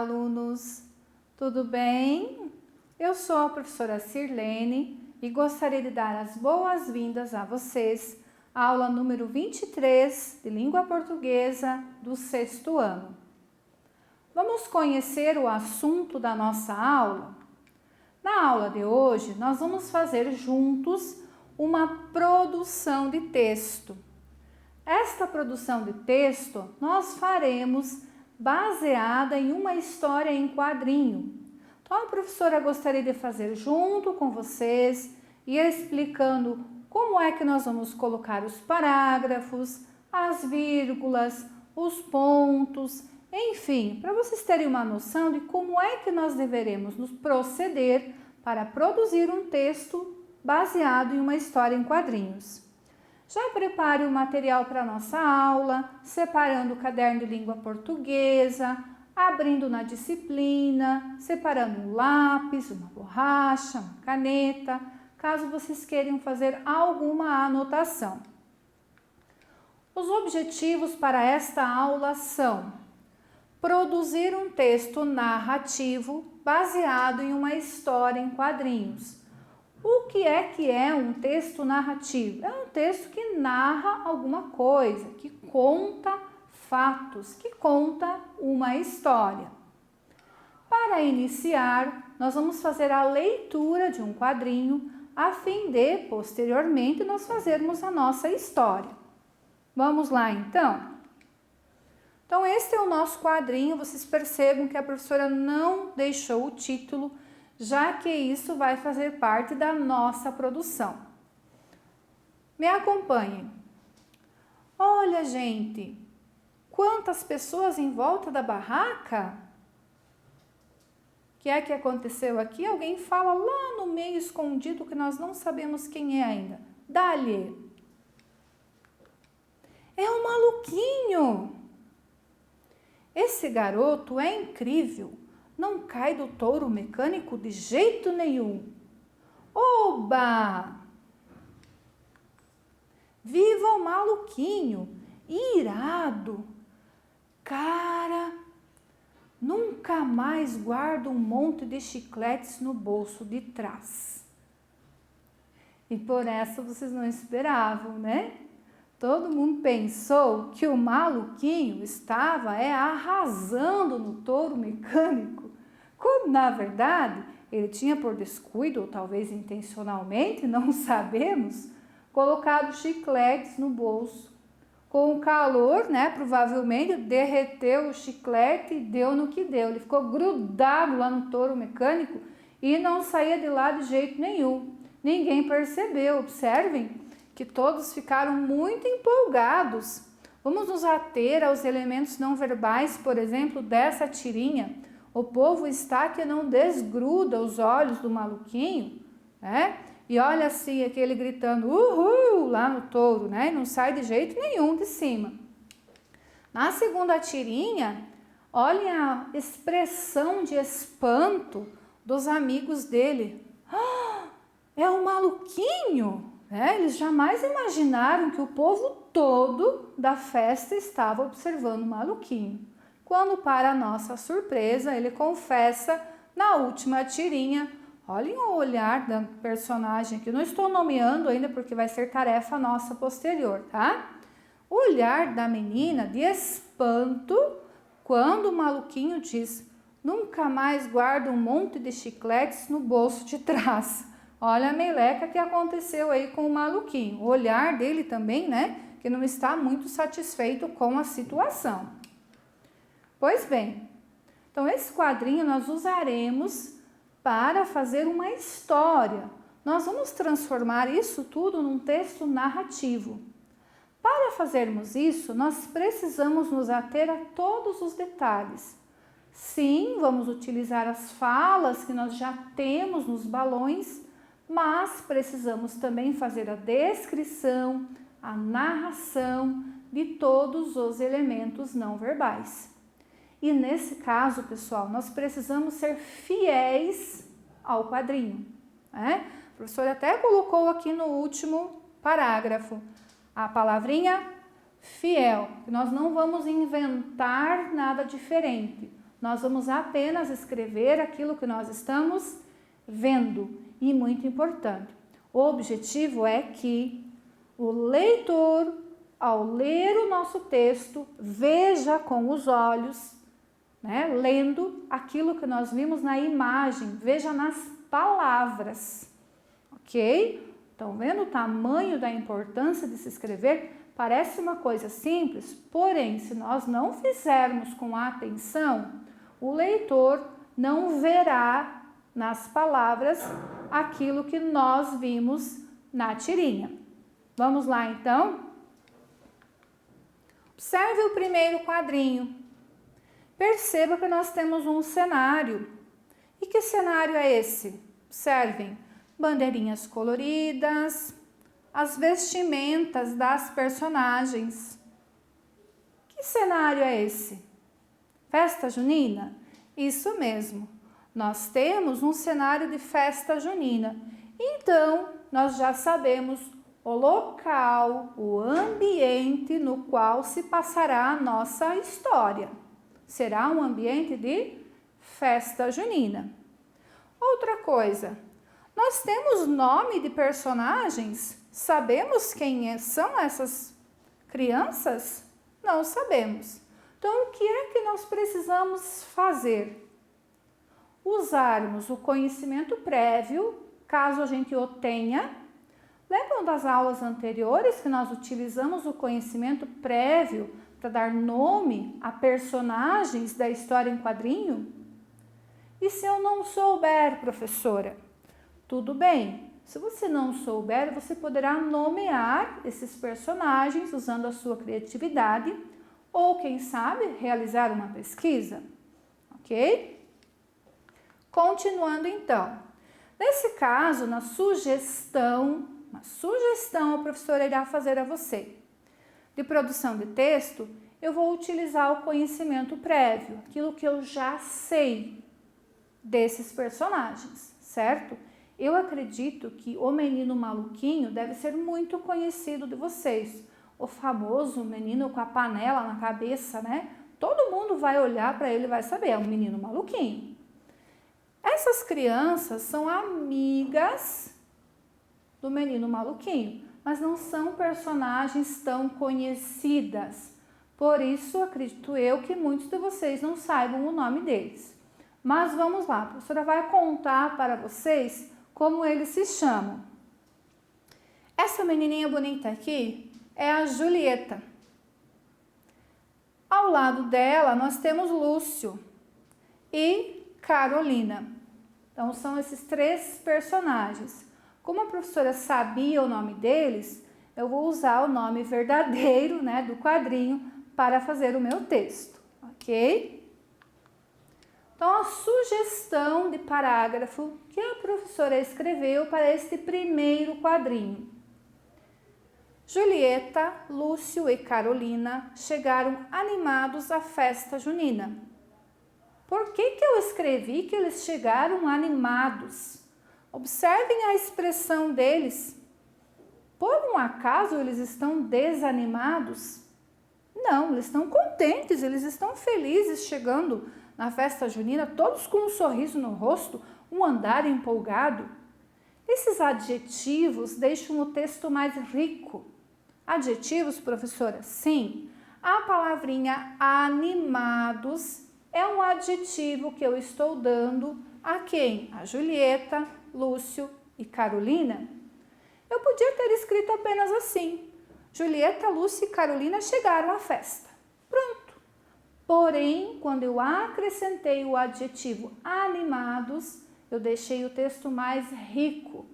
alunos! Tudo bem? Eu sou a professora Sirlene e gostaria de dar as boas-vindas a vocês à aula número 23 de Língua Portuguesa do 6º ano. Vamos conhecer o assunto da nossa aula? Na aula de hoje, nós vamos fazer juntos uma produção de texto. Esta produção de texto nós faremos baseada em uma história em quadrinho. Então a professora gostaria de fazer junto com vocês e explicando como é que nós vamos colocar os parágrafos, as vírgulas, os pontos, enfim, para vocês terem uma noção de como é que nós deveremos nos proceder para produzir um texto baseado em uma história em quadrinhos. Já prepare o material para a nossa aula, separando o caderno de língua portuguesa, abrindo na disciplina, separando um lápis, uma borracha, uma caneta, caso vocês queiram fazer alguma anotação. Os objetivos para esta aula são produzir um texto narrativo baseado em uma história em quadrinhos. O que é um texto narrativo? É um texto que narra alguma coisa, que conta fatos, que conta uma história. Para iniciar, nós vamos fazer a leitura de um quadrinho a fim de, posteriormente, nós fazermos a nossa história. Vamos lá, então? Então, este é o nosso quadrinho. Vocês percebam que a professora não deixou o título, já que isso vai fazer parte da nossa produção. Me acompanhem. Olha, gente, quantas pessoas em volta da barraca? O que é que aconteceu aqui? Alguém fala lá no meio escondido que nós não sabemos quem é ainda. Dá-lhe. É um maluquinho. Esse garoto é incrível. Não cai do touro mecânico de jeito nenhum. Oba! Viva o maluquinho! Irado! Cara, nunca mais guardo um monte de chicletes no bolso de trás. E por essa vocês não esperavam, né? Todo mundo pensou que o maluquinho estava arrasando no touro mecânico, quando na verdade ele tinha por descuido, ou talvez intencionalmente, não sabemos, colocado chicletes no bolso. Com o calor, né, provavelmente derreteu o chiclete e deu no que deu. Ele ficou grudado lá no touro mecânico e não saía de lá de jeito nenhum. Ninguém percebeu, observem que todos ficaram muito empolgados. Vamos nos ater aos elementos não verbais, por exemplo, dessa tirinha. O povo está que não desgruda os olhos do maluquinho, né? E olha assim, aquele gritando, uhul, lá no touro, né? Não sai de jeito nenhum de cima. Na segunda tirinha, olhem a expressão de espanto dos amigos dele. Ah, é um maluquinho! Eles jamais imaginaram que o povo todo da festa estava observando o maluquinho. Quando, para nossa surpresa, ele confessa na última tirinha. Olhem o olhar da personagem aqui. Não estou nomeando ainda porque vai ser tarefa nossa posterior, tá? O olhar da menina de espanto quando o maluquinho diz: nunca mais guardo um monte de chicletes no bolso de trás. Olha a meleca que aconteceu aí com o maluquinho. O olhar dele também, né? Que não está muito satisfeito com a situação. Pois bem, então esse quadrinho nós usaremos para fazer uma história. Nós vamos transformar isso tudo num texto narrativo. Para fazermos isso, nós precisamos nos ater a todos os detalhes. Sim, vamos utilizar as falas que nós já temos nos balões, mas precisamos também fazer a descrição, a narração de todos os elementos não verbais. E nesse caso, pessoal, nós precisamos ser fiéis ao quadrinho, né? A professora até colocou aqui no último parágrafo a palavrinha fiel, que nós não vamos inventar nada diferente. Nós vamos apenas escrever aquilo que nós estamos vendo. E muito importante, o objetivo é que o leitor, ao ler o nosso texto, veja com os olhos, né, lendo aquilo que nós vimos na imagem, veja nas palavras, ok? Estão vendo o tamanho da importância de se escrever? Parece uma coisa simples, porém, se nós não fizermos com atenção, o leitor não verá nas palavras aquilo que nós vimos na tirinha. Vamos lá, então? Observe o primeiro quadrinho. Perceba que nós temos um cenário. E que cenário é esse? Observem, bandeirinhas coloridas, as vestimentas das personagens. Que cenário é esse? Festa junina? Isso mesmo. Nós temos um cenário de festa junina. Então, nós já sabemos o local, o ambiente no qual se passará a nossa história. Será um ambiente de festa junina. Outra coisa, nós temos nome de personagens? Sabemos quem são essas crianças? Não sabemos. Então, o que é que nós precisamos fazer? Usarmos o conhecimento prévio, caso a gente o tenha. Lembram das aulas anteriores que nós utilizamos o conhecimento prévio para dar nome a personagens da história em quadrinho? E se eu não souber, professora? Tudo bem. Se você não souber, você poderá nomear esses personagens usando a sua criatividade ou, quem sabe, realizar uma pesquisa, ok? Continuando então. Nesse caso, uma sugestão a professora irá fazer a você. De produção de texto, eu vou utilizar o conhecimento prévio, aquilo que eu já sei desses personagens, certo? Eu acredito que o menino maluquinho deve ser muito conhecido de vocês. O famoso menino com a panela na cabeça, né? Todo mundo vai olhar para ele e vai saber, é um menino maluquinho. Essas crianças são amigas do menino maluquinho, mas não são personagens tão conhecidas. Por isso, acredito eu que muitos de vocês não saibam o nome deles. Mas vamos lá, a professora vai contar para vocês como eles se chamam. Essa menininha bonita aqui é a Julieta. Ao lado dela, nós temos Lúcio e Carolina. Então, são esses três personagens. Como a professora sabia o nome deles, eu vou usar o nome verdadeiro, né, do quadrinho para fazer o meu texto, ok? Então, a sugestão de parágrafo que a professora escreveu para este primeiro quadrinho. Julieta, Lúcio e Carolina chegaram animados à festa junina. Por que eu escrevi que eles chegaram animados? Observem a expressão deles. Por um acaso eles estão desanimados? Não, eles estão contentes, eles estão felizes chegando na festa junina, todos com um sorriso no rosto, um andar empolgado. Esses adjetivos deixam o texto mais rico. Adjetivos, professora? Sim. A palavrinha animados é um adjetivo que eu estou dando a quem? A Julieta, Lúcio e Carolina. Eu podia ter escrito apenas assim: Julieta, Lúcio e Carolina chegaram à festa. Pronto. Porém, quando eu acrescentei o adjetivo animados, eu deixei o texto mais rico.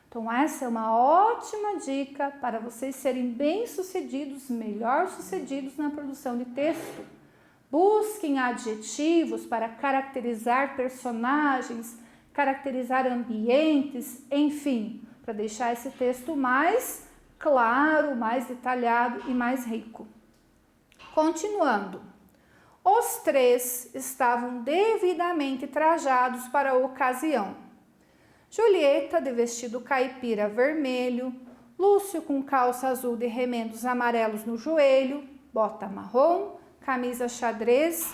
Então, essa é uma ótima dica para vocês serem bem-sucedidos, melhor-sucedidos na produção de texto. Busquem adjetivos para caracterizar personagens, caracterizar ambientes, enfim, para deixar esse texto mais claro, mais detalhado e mais rico. Continuando. Os três estavam devidamente trajados para a ocasião. Julieta de vestido caipira vermelho, Lúcio com calça azul de remendos amarelos no joelho, bota marrom, camisa xadrez,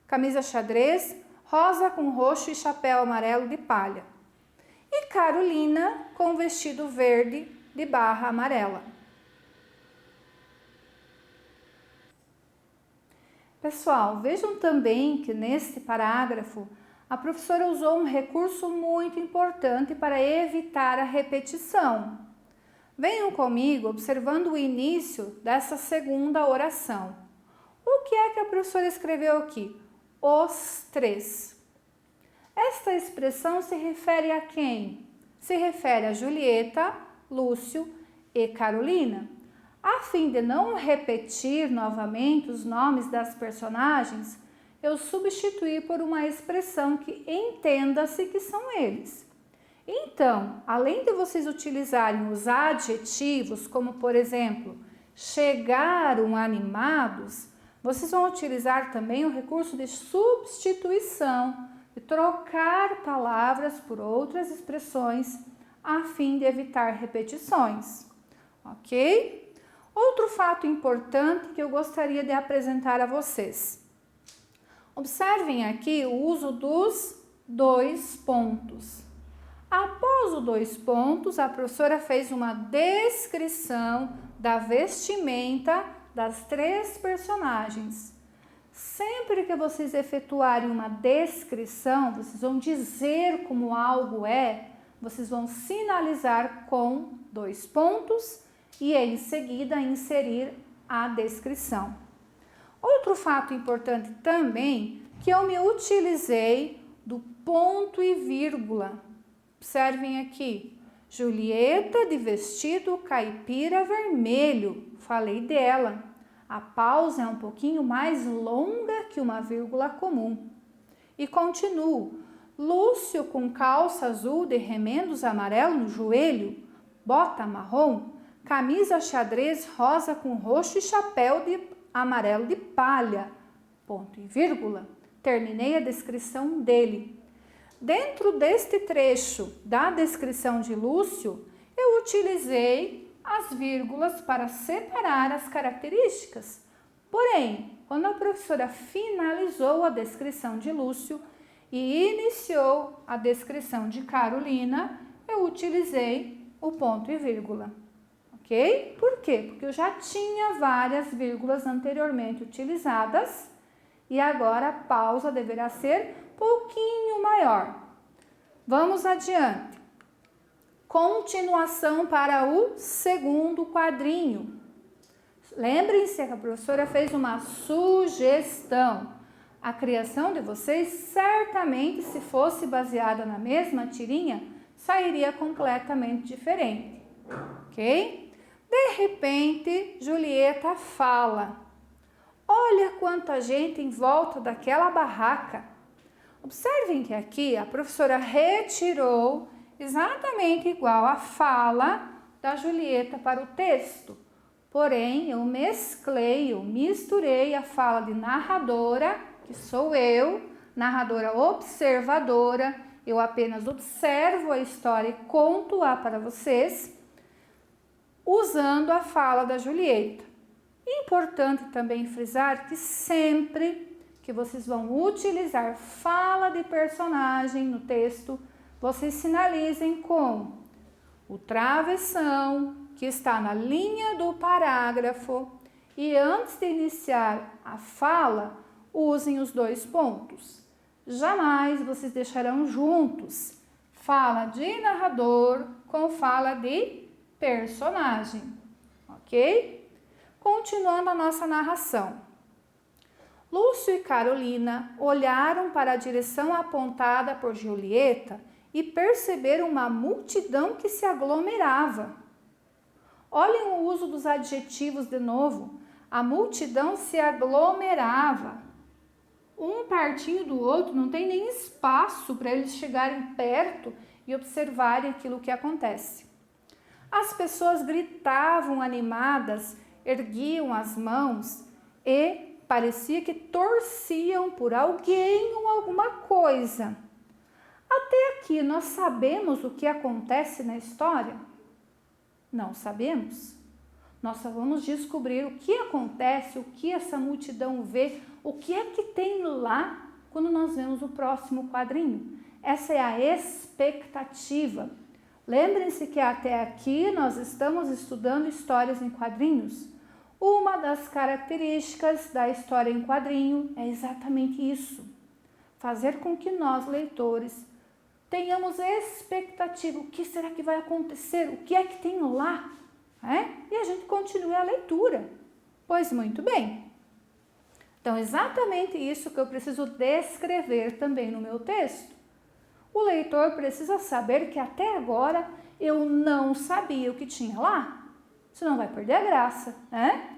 camisa xadrez, rosa com roxo e chapéu amarelo de palha. E Carolina com vestido verde de barra amarela. Pessoal, vejam também que neste parágrafo a professora usou um recurso muito importante para evitar a repetição. Venham comigo observando o início dessa segunda oração. O que é que a professora escreveu aqui? Os três. Esta expressão se refere a quem? Se refere a Julieta, Lúcio e Carolina. A fim de não repetir novamente os nomes das personagens, eu substituí por uma expressão que entenda-se que são eles. Então, além de vocês utilizarem os adjetivos, como por exemplo, chegaram animados, vocês vão utilizar também o recurso de substituição, de trocar palavras por outras expressões, a fim de evitar repetições, ok? Outro fato importante que eu gostaria de apresentar a vocês. Observem aqui o uso dos dois pontos. Após os dois pontos, a professora fez uma descrição da vestimenta das três personagens. Sempre que vocês efetuarem uma descrição, vocês vão dizer como algo é, vocês vão sinalizar com dois pontos e em seguida inserir a descrição. Outro fato importante também, que eu me utilizei do ponto e vírgula. Observem aqui, Julieta de vestido caipira vermelho, falei dela. A pausa é um pouquinho mais longa que uma vírgula comum. E continuo, Lúcio com calça azul de remendos amarelo no joelho, bota marrom, camisa xadrez rosa com roxo e chapéu de amarelo de palha, ponto e vírgula. Terminei a descrição dele. Dentro deste trecho da descrição de Lúcio, eu utilizei as vírgulas para separar as características. Porém, quando a professora finalizou a descrição de Lúcio e iniciou a descrição de Carolina, eu utilizei o ponto e vírgula. Ok? Por quê? Porque eu já tinha várias vírgulas anteriormente utilizadas e agora a pausa deverá ser um pouquinho maior. Vamos adiante. Continuação para o segundo quadrinho. Lembrem-se que a professora fez uma sugestão. A criação de vocês, certamente, se fosse baseada na mesma tirinha, sairia completamente diferente. Ok? De repente, Julieta fala: olha quanta gente em volta daquela barraca. Observem que aqui a professora retirou exatamente igual a fala da Julieta para o texto. Porém, eu misturei a fala de narradora, que sou eu, narradora observadora, eu apenas observo a história e conto-a para vocês, usando a fala da Julieta. Importante também frisar que sempre que vocês vão utilizar fala de personagem no texto, vocês sinalizem com o travessão, que está na linha do parágrafo, e antes de iniciar a fala, usem os dois pontos. Jamais vocês deixarão juntos fala de narrador com fala de personagem, ok? Continuando a nossa narração. Lúcio e Carolina olharam para a direção apontada por Julieta e perceberam uma multidão que se aglomerava. Olhem o uso dos adjetivos de novo. A multidão se aglomerava. Um pertinho do outro, não tem nem espaço para eles chegarem perto e observarem aquilo que acontece. As pessoas gritavam animadas, erguiam as mãos e parecia que torciam por alguém ou alguma coisa. Até aqui nós sabemos o que acontece na história? Não sabemos. nós só vamos descobrir o que acontece, o que essa multidão vê, o que é que tem lá quando nós vemos o próximo quadrinho. Essa é a expectativa. Lembrem-se que até aqui nós estamos estudando histórias em quadrinhos. Uma das características da história em quadrinho é exatamente isso. Fazer com que nós, leitores, tenhamos expectativa. O que será que vai acontecer? O que é que tem lá? E a gente continue a leitura. Pois muito bem. Então, exatamente isso que eu preciso descrever também no meu texto. O leitor precisa saber que até agora eu não sabia o que tinha lá. Senão vai perder a graça, né?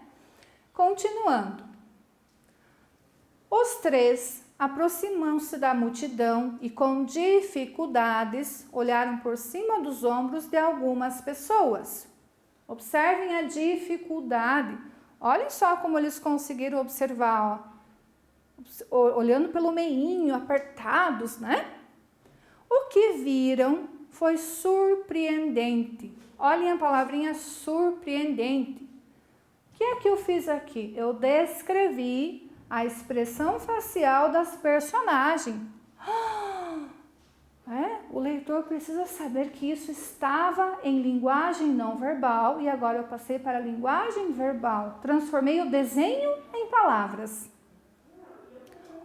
Continuando. Os três aproximam-se da multidão e com dificuldades olharam por cima dos ombros de algumas pessoas. Observem a dificuldade. Olhem só como eles conseguiram observar, olhando pelo meinho, apertados, né? O que viram foi surpreendente. Olhem a palavrinha surpreendente. O que é que eu fiz aqui? Eu descrevi a expressão facial das personagens. O leitor precisa saber que isso estava em linguagem não verbal e agora eu passei para a linguagem verbal. Transformei o desenho em palavras.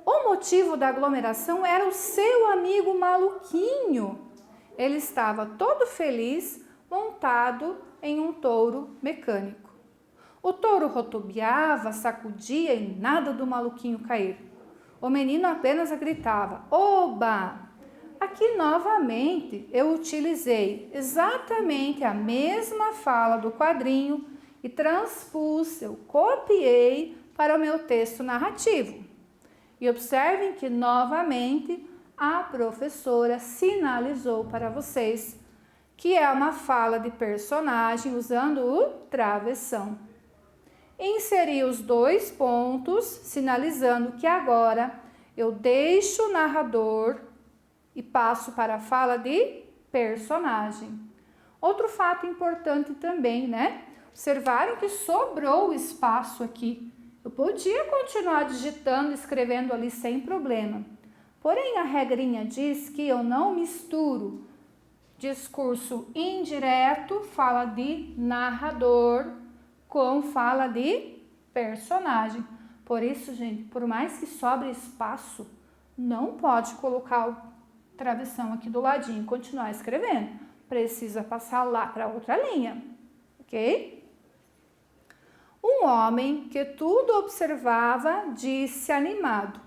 O motivo da aglomeração era o seu amigo maluquinho. Ele estava todo feliz, montado em um touro mecânico. O touro rotobiava, sacudia e nada do maluquinho cair. O menino apenas gritava: "Oba!" Aqui novamente eu utilizei exatamente a mesma fala do quadrinho e transpus, eu copiei para o meu texto narrativo. E observem que novamente a professora sinalizou para vocês que é uma fala de personagem usando o travessão. Inseri os 2 pontos, sinalizando que agora eu deixo o narrador e passo para a fala de personagem. Outro fato importante também, né? Observaram que sobrou espaço aqui. Eu podia continuar digitando, escrevendo ali sem problema. Porém, a regrinha diz que eu não misturo discurso indireto, fala de narrador, com fala de personagem. Por isso, gente, por mais que sobre espaço, não pode colocar o travessão aqui do ladinho e continuar escrevendo. Precisa passar lá para outra linha, ok? Um homem que tudo observava disse animado.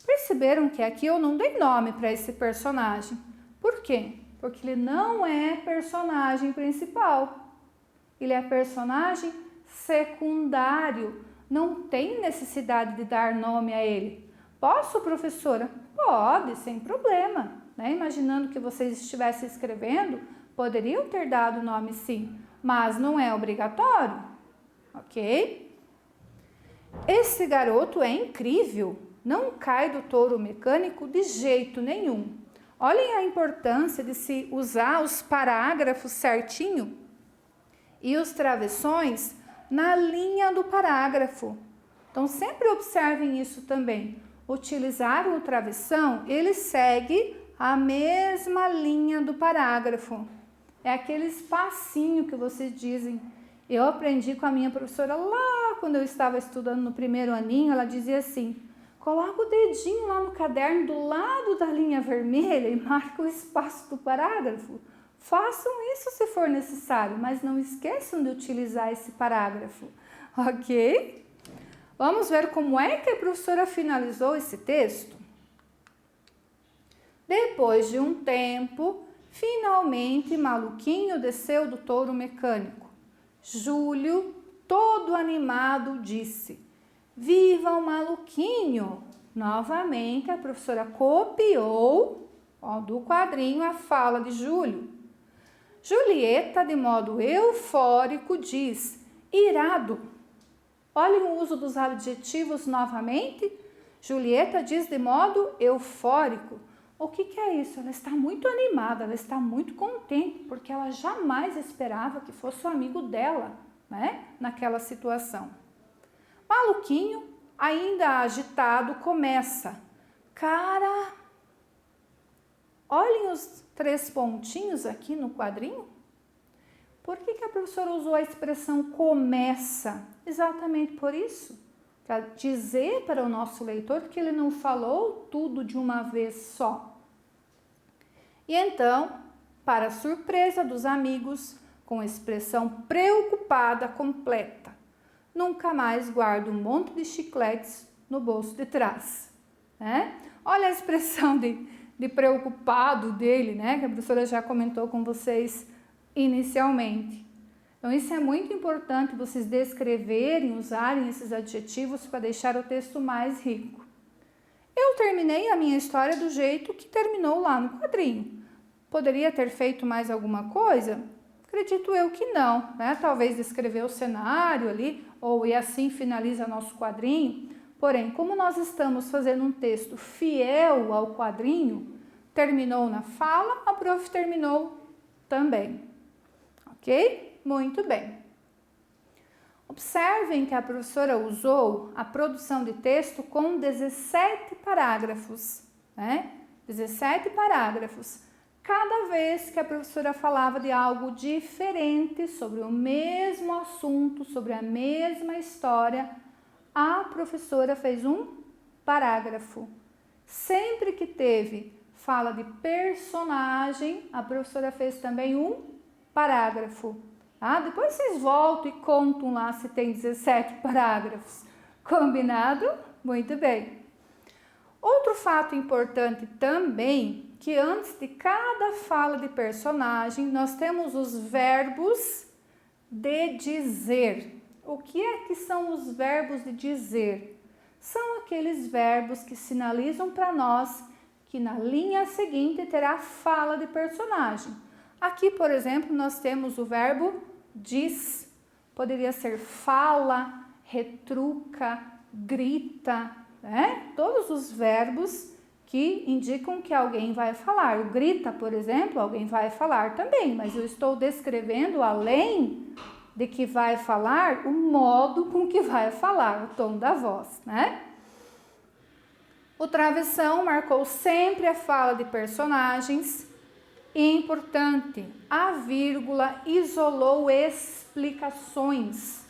Perceberam que aqui eu não dei nome para esse personagem. Por quê? Porque ele não é personagem principal. Ele é personagem secundário. Não tem necessidade de dar nome a ele. Posso, professora? Pode, sem problema. Imaginando que vocês estivessem escrevendo, poderiam ter dado nome sim, mas não é obrigatório. Ok? Esse garoto é incrível, não cai do touro mecânico de jeito nenhum. Olhem a importância de se usar os parágrafos certinho e os travessões na linha do parágrafo. Então, sempre observem isso também. Utilizar o travessão, ele segue a mesma linha do parágrafo. É aquele espacinho que vocês dizem. Eu aprendi com a minha professora lá quando eu estava estudando no primeiro aninho, ela dizia assim: coloca o dedinho lá no caderno do lado da linha vermelha e marca o espaço do parágrafo. Façam isso se for necessário, mas não esqueçam de utilizar esse parágrafo, ok? Vamos ver como é que a professora finalizou esse texto? Depois de um tempo, finalmente Maluquinho desceu do touro mecânico. Júlio, todo animado, disse: "Viva o Maluquinho!" Novamente a professora copiou do quadrinho a fala de Júlio. Julieta, de modo eufórico, diz: "Irado!" Olhem o uso dos adjetivos novamente. Julieta diz de modo eufórico. O que é isso? Ela está muito animada, ela está muito contente, porque ela jamais esperava que fosse o amigo dela. né, naquela situação. Maluquinho, ainda agitado, começa: cara, olhem os 3 pontinhos aqui no quadrinho. Por que a professora usou a expressão começa? Exatamente por isso, para dizer para o nosso leitor que ele não falou tudo de uma vez só. E então, para surpresa dos amigos, com expressão preocupada completa: nunca mais guardo um monte de chicletes no bolso de trás. Né? Olha a expressão de preocupado dele, né? Que a professora já comentou com vocês inicialmente. Então, isso é muito importante vocês descreverem, usarem esses adjetivos para deixar o texto mais rico. Eu terminei a minha história do jeito que terminou lá no quadrinho. Poderia ter feito mais alguma coisa? Acredito eu que não, né? Talvez descrever o cenário ali, e assim finaliza nosso quadrinho. Porém, como nós estamos fazendo um texto fiel ao quadrinho, terminou na fala, a prof terminou também. Ok? Muito bem. Observem que a professora usou a produção de texto com 17 parágrafos, né? 17 parágrafos. Cada vez que a professora falava de algo diferente, sobre o mesmo assunto, sobre a mesma história, a professora fez um parágrafo. Sempre que teve fala de personagem, a professora fez também um parágrafo. Depois vocês voltam e contam lá se tem 17 parágrafos. Combinado? Muito bem. Outro fato importante também, que antes de cada fala de personagem, nós temos os verbos de dizer. O que é que são os verbos de dizer? São aqueles verbos que sinalizam para nós que na linha seguinte terá fala de personagem. Aqui, por exemplo, nós temos o verbo diz. Poderia ser fala, retruca, grita, né? Todos os verbos que indicam que alguém vai falar. O grita, por exemplo, alguém vai falar também, mas eu estou descrevendo, além de que vai falar, o modo com que vai falar, o tom da voz, né? O travessão marcou sempre a fala de personagens. E importante, a vírgula isolou explicações.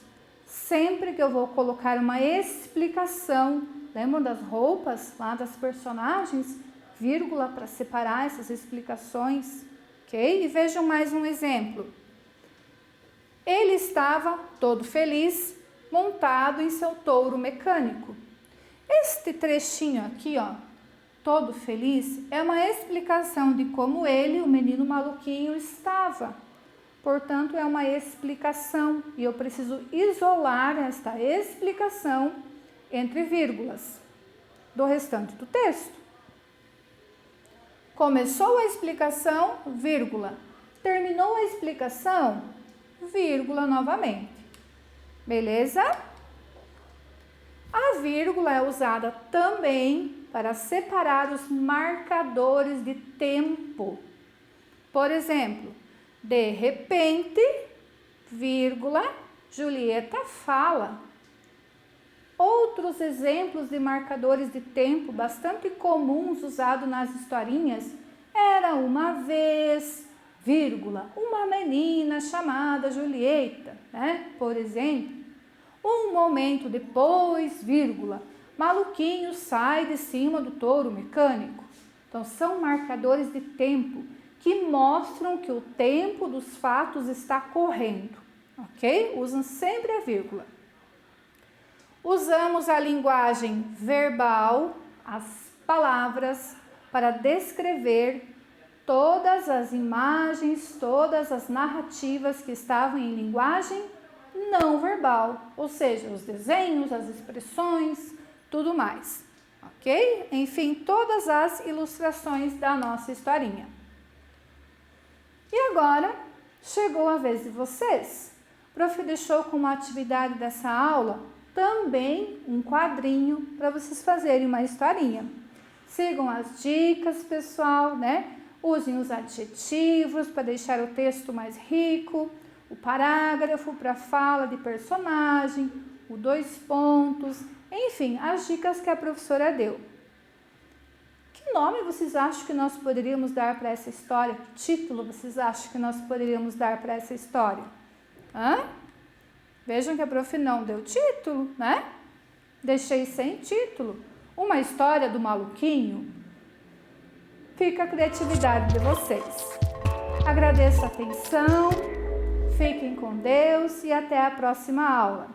Sempre que eu vou colocar uma explicação, lembram das roupas lá das personagens? Vírgula para separar essas explicações, ok? E vejam mais um exemplo. Ele estava todo feliz, montado em seu touro mecânico. Este trechinho aqui, ó, todo feliz, é uma explicação de como ele, o menino maluquinho, estava. Portanto, é uma explicação e eu preciso isolar esta explicação entre vírgulas do restante do texto. Começou a explicação, vírgula. Terminou a explicação, vírgula novamente. Beleza? A vírgula é usada também para separar os marcadores de tempo. Por exemplo, de repente, vírgula, Julieta fala. Outros exemplos de marcadores de tempo bastante comuns usados nas historinhas era uma vez, vírgula, uma menina chamada Julieta, né? Por exemplo, um momento depois, vírgula, maluquinho sai de cima do touro mecânico. Então, são marcadores de tempo que mostram que o tempo dos fatos está correndo, ok? Usam sempre a vírgula. Usamos a linguagem verbal, as palavras, para descrever todas as imagens, todas as narrativas que estavam em linguagem não verbal, ou seja, os desenhos, as expressões, tudo mais, ok? Enfim, todas as ilustrações da nossa historinha. E agora, chegou a vez de vocês. O prof deixou como atividade dessa aula também um quadrinho para vocês fazerem uma historinha. Sigam as dicas, pessoal, né? Usem os adjetivos para deixar o texto mais rico. o parágrafo para fala de personagem, o 2 pontos, enfim, as dicas que a professora deu. Que nome vocês acham que nós poderíamos dar para essa história? Que título vocês acham que nós poderíamos dar para essa história? Vejam que a prof não deu título, né? Deixei sem título. Uma história do maluquinho? Fica a criatividade de vocês. Agradeço a atenção, fiquem com Deus e até a próxima aula.